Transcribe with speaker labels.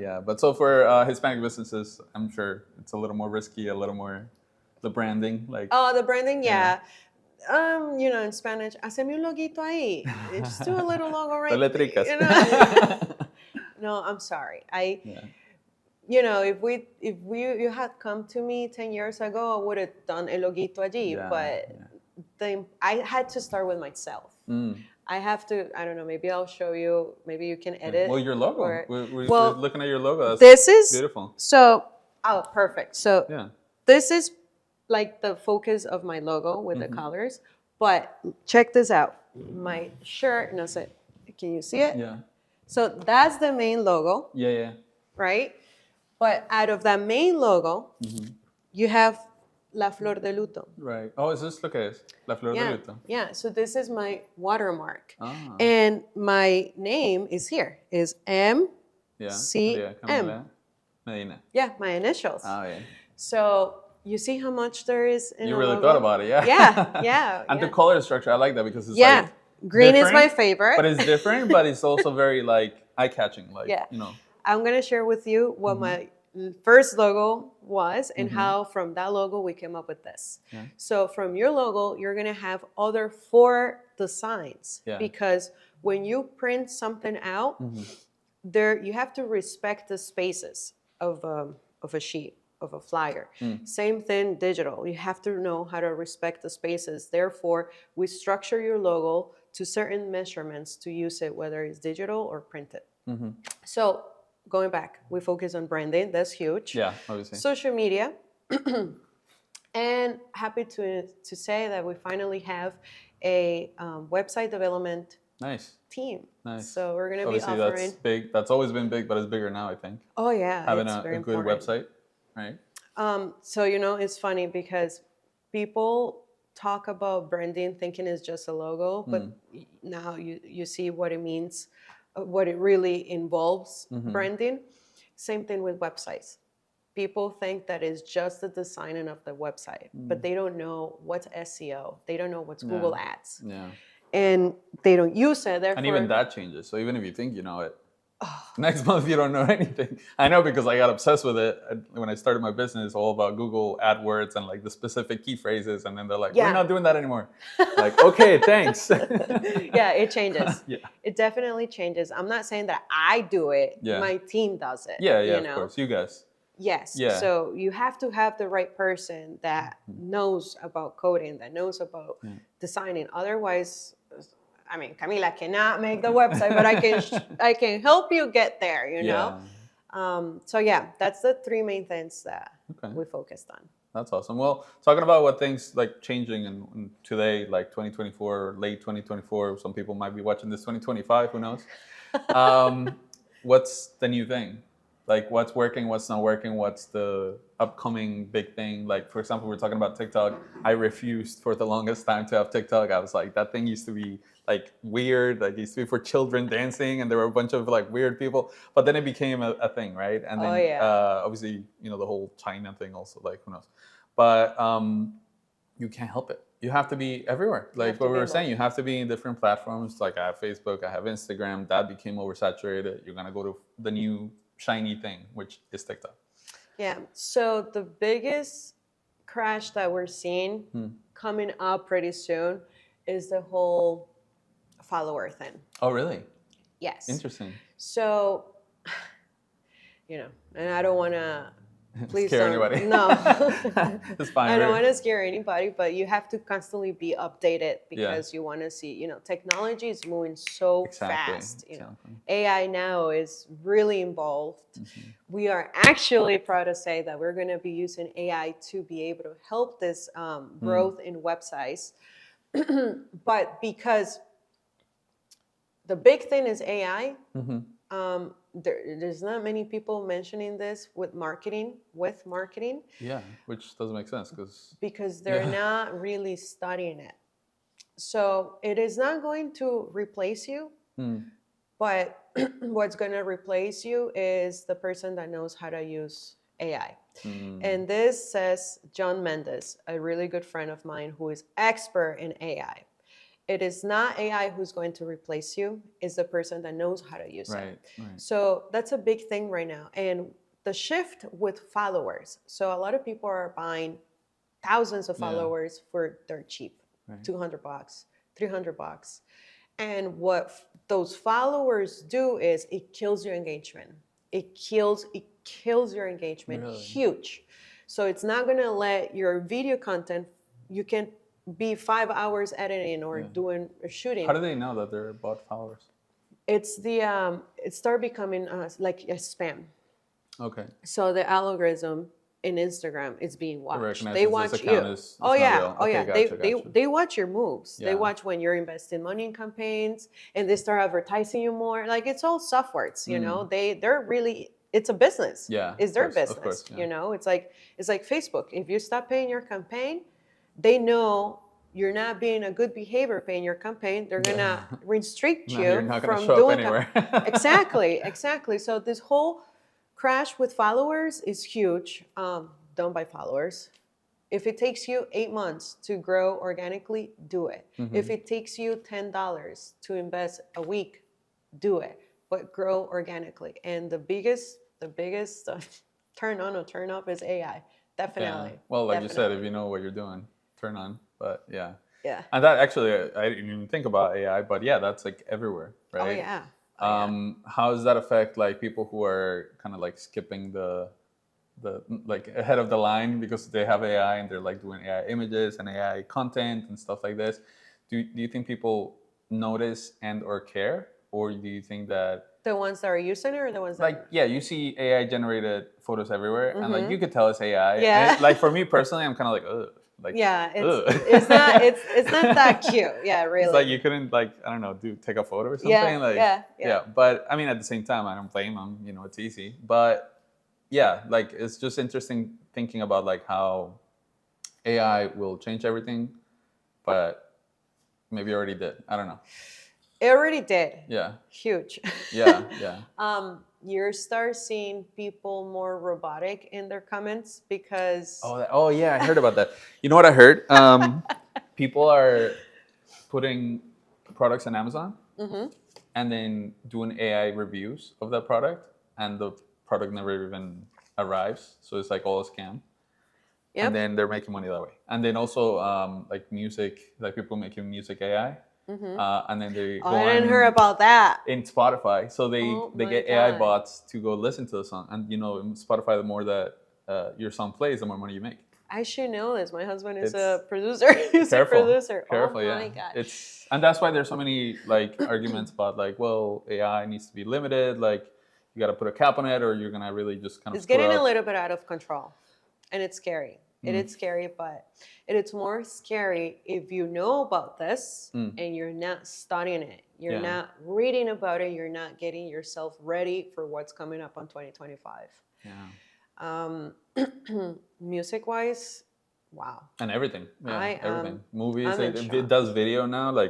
Speaker 1: yeah. But so for Hispanic businesses, I'm sure it's a little more risky, a little more the branding, like.
Speaker 2: Oh, the branding,
Speaker 1: Yeah.
Speaker 2: yeah. In Spanish, haceme un loguito ahí. Just do a little logo
Speaker 1: The
Speaker 2: right
Speaker 1: letricas.
Speaker 2: there, you know? No, I'm sorry.
Speaker 1: Yeah.
Speaker 2: If you had come to me 10 years ago, I would have done el loguito allí.
Speaker 1: Yeah,
Speaker 2: But I had to start with myself.
Speaker 1: Mm.
Speaker 2: I have to, I don't know, maybe I'll show you, maybe you can edit.
Speaker 1: Well, your logo.
Speaker 2: Or,
Speaker 1: We're
Speaker 2: well,
Speaker 1: looking at your logo. That's
Speaker 2: this is
Speaker 1: beautiful.
Speaker 2: So, oh, perfect. So
Speaker 1: Yeah.
Speaker 2: this is like the focus of my logo with the colors. But check this out. My shirt, no sé, can you see it?
Speaker 1: Yeah.
Speaker 2: So that's the main logo,
Speaker 1: Yeah, yeah.
Speaker 2: right? But out of that main logo, you have La Flor de Luto.
Speaker 1: Right. Oh, is this, look at this, La Flor de Luto.
Speaker 2: Yeah, so this is my watermark.
Speaker 1: Ah.
Speaker 2: And my name is here, is
Speaker 1: Yeah.
Speaker 2: MCM.
Speaker 1: Camila. Medina.
Speaker 2: Yeah, my initials.
Speaker 1: Oh, yeah.
Speaker 2: So you see how much there is in
Speaker 1: You
Speaker 2: the
Speaker 1: really
Speaker 2: logo?
Speaker 1: thought about it, yeah.
Speaker 2: Yeah.
Speaker 1: And
Speaker 2: yeah.
Speaker 1: the color structure, I like that because it's
Speaker 2: Yeah,
Speaker 1: like
Speaker 2: green is
Speaker 1: different,
Speaker 2: my favorite.
Speaker 1: But it's different, but it's also very like eye-catching, like,
Speaker 2: Yeah.
Speaker 1: you know.
Speaker 2: I'm going to share with you what my first logo was and how from that logo we came up with this.
Speaker 1: Yeah.
Speaker 2: So from your logo, you're going to have other 4 designs because when you print something out, there you have to respect the spaces of a sheet, of a flyer. Same thing digital. You have to know how to respect the spaces. Therefore, we structure your logo to certain measurements to use it, whether it's digital or printed. So going back, we focus on branding. That's huge.
Speaker 1: Yeah, obviously.
Speaker 2: Social media. And happy to say that we finally have a website development team.
Speaker 1: Nice.
Speaker 2: So we're going to be
Speaker 1: Obviously,
Speaker 2: offering.
Speaker 1: that's big. That's always been big, but it's bigger now, I think.
Speaker 2: Oh, yeah.
Speaker 1: Having
Speaker 2: it's
Speaker 1: a
Speaker 2: very
Speaker 1: good
Speaker 2: important.
Speaker 1: website, right?
Speaker 2: So, it's funny because people talk about branding thinking it's just a logo, but now you see what it means, what it really involves branding. Same thing with websites. People think that it's just the designing of the website, but they don't know what's SEO. They don't know what's Google Ads.
Speaker 1: Yeah.
Speaker 2: And they don't use it. Therefore,
Speaker 1: and even that changes. So even if you think you know it, next month you don't know anything. I know because I got obsessed with it when I started my business, all about Google AdWords and like the specific key phrases. And then they're like, we're not doing that anymore. Like, okay, thanks.
Speaker 2: Yeah, it changes.
Speaker 1: Yeah.
Speaker 2: It definitely changes. I'm not saying that I do it.
Speaker 1: Yeah.
Speaker 2: My team does it.
Speaker 1: Yeah, of course. You guys.
Speaker 2: Yes.
Speaker 1: Yeah.
Speaker 2: So you have to have the right person that knows about coding, that knows about designing. Otherwise, I mean, Camila cannot make the website, but I can help you get there, you know? So yeah, that's the 3 main things that we focused on.
Speaker 1: That's awesome. Well, talking about what things like changing and today, like 2024, late 2024, some people might be watching this 2025, who knows? What's the new thing? Like what's working, what's not working, what's the upcoming big thing? Like, for example, we're talking about TikTok. I refused for the longest time to have TikTok. I was like, that thing used to be like weird. Like it used to be for children dancing and there were a bunch of like weird people. But then it became a thing, right? And then obviously, the whole China thing also, like who knows? But you can't help it. You have to be everywhere. Like what we were saying, you have to be in different platforms. Like I have Facebook, I have Instagram. That became oversaturated. You're going to go to the new shiny thing, which is TikTok.
Speaker 2: Yeah. So the biggest crash that we're seeing coming up pretty soon is the whole follower thing.
Speaker 1: Oh, really?
Speaker 2: Yes.
Speaker 1: Interesting.
Speaker 2: So, and I don't want to
Speaker 1: scare anybody.
Speaker 2: No.
Speaker 1: It's fine.
Speaker 2: I don't want to scare anybody, but you have to constantly be updated because you want to see, technology is moving so fast. AI now is really involved. We are actually proud to say that we're going to be using AI to be able to help this growth in websites. But because the big thing is AI, there's not many people mentioning this with marketing.
Speaker 1: Yeah, which doesn't make sense
Speaker 2: because they're not really studying it. So it is not going to replace you, but what's going to replace you is the person that knows how to use AI. And this says John Mendes, a really good friend of mine who is expert in AI. it is not AI who's going to replace you. It's the person that knows how to use it.
Speaker 1: Right.
Speaker 2: So that's a big thing right now. And the shift with followers. So a lot of people are buying thousands of followers for they're cheap, $200, $300. And what those followers do is it kills your engagement. It kills your engagement. Really? Huge. So it's not gonna let your video content, you can be 5 hours editing or doing or shooting.
Speaker 1: How do they know that they're bot followers?
Speaker 2: It's it started becoming like a spam.
Speaker 1: Okay.
Speaker 2: So the algorithm in Instagram is being watched.
Speaker 1: They watch you.
Speaker 2: They watch your moves. Yeah. They watch when you're investing money in campaigns, and they start advertising you more. Like it's all softwares, you know. They're really, it's a business.
Speaker 1: Yeah,
Speaker 2: it's their business. Of course, you know. It's like Facebook. If you stop paying your campaign, they know you're not being a good behavior paying your campaign. They're gonna restrict you from doing anywhere. Exactly. So this whole crash with followers is huge. Don't buy followers. If it takes you 8 months to grow organically, do it. If it takes you $10 to invest a week, do it. But grow organically. And the biggest turn on or turn off is AI. Definitely.
Speaker 1: Yeah. Well, like you said, if you know what you're doing, turn on. But yeah.
Speaker 2: Yeah.
Speaker 1: And that actually, I didn't even think about AI, but yeah, that's like everywhere, right?
Speaker 2: Oh yeah.
Speaker 1: How does that affect like people who are kind of like skipping the like ahead of the line because they have AI and they're like doing AI images and AI content and stuff like this? Do you think people notice and or care, or do you think that
Speaker 2: the ones that are using it or the ones that
Speaker 1: like you see AI generated photos everywhere and like you could tell it's AI.
Speaker 2: Yeah.
Speaker 1: And like for me personally, I'm kind of like ugh. Like,
Speaker 2: it's not that cute. Yeah, really.
Speaker 1: It's like you couldn't like, I don't know, take a photo or something. Yeah. But I mean, at the same time, I don't blame them. You know, it's easy. But yeah, like it's just interesting thinking about like how AI will change everything, but maybe it already did. I don't know.
Speaker 2: It already did.
Speaker 1: Yeah.
Speaker 2: Huge.
Speaker 1: Yeah.
Speaker 2: You start seeing people more robotic in their comments because...
Speaker 1: Oh yeah, I heard about that. You know what I heard? People are putting products on Amazon and then doing AI reviews of that product, and the product never even arrives. So it's like all a scam. Yep. And then they're making money that way. And then also like music, like people making music AI. And then they go
Speaker 2: I didn't hear about that
Speaker 1: in Spotify. So they get AI bots to go listen to the song, and you know, in Spotify, the more that your song plays, the more money you make.
Speaker 2: I should know this. My husband is a producer. He's a producer.
Speaker 1: Careful,
Speaker 2: my gosh.
Speaker 1: And that's why there's so many like arguments about like, well, AI needs to be limited. Like you got to put a cap on it, or you're gonna really just kind of.
Speaker 2: It's getting a little bit out of control, and it's scary. It is scary, but it's more scary if you know about this and you're not studying it. You're not reading about it. You're not getting yourself ready for what's coming up on 2025. Yeah. Music-wise, wow.
Speaker 1: And everything. Yeah, everything. Movies.
Speaker 2: It
Speaker 1: does video now. Like